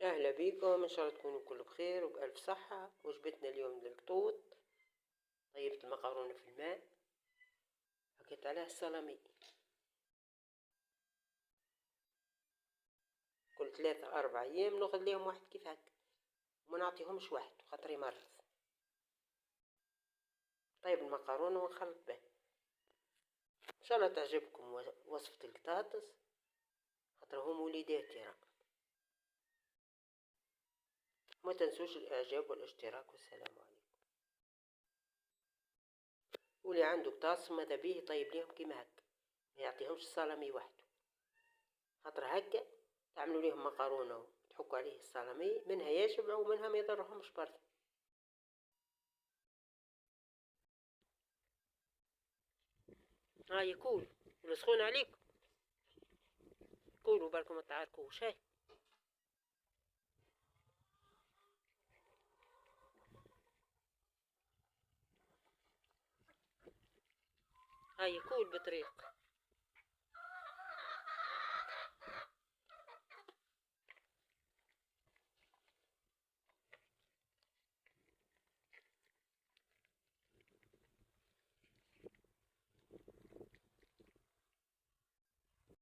أهلا بيكم، إن شاء الله تكونوا كل بخير وبألف صحة. وجبتنا اليوم للقطوط، طيبت المقارونة في الماء، حكيت عليها السلامي. كل 3-4 أيام ناخذ ليهم واحد كيف هكا، وما نعطيهمش واحد خاطر يمرض. طيب المقارونة ونخلط به. إن شاء الله تعجبكم وصفة القطاطس خاطر هم وليداتي راه. ما تنسوش الإعجاب والاشتراك، والسلام عليكم. واللي عنده قطاس ماذا بيه يطيب ليهم كيما هكا، ما يعطيهمش السلامي وحده، خاطر هكا تعملوا ليهم مقارونة وتحكوا عليه السلامي، منها يشبعوا ومنها ما يضرهمش برضه. هاي كول ولا سخون عليكم، كولوا بالكم ما تعاركوش. هاي كول بطريق.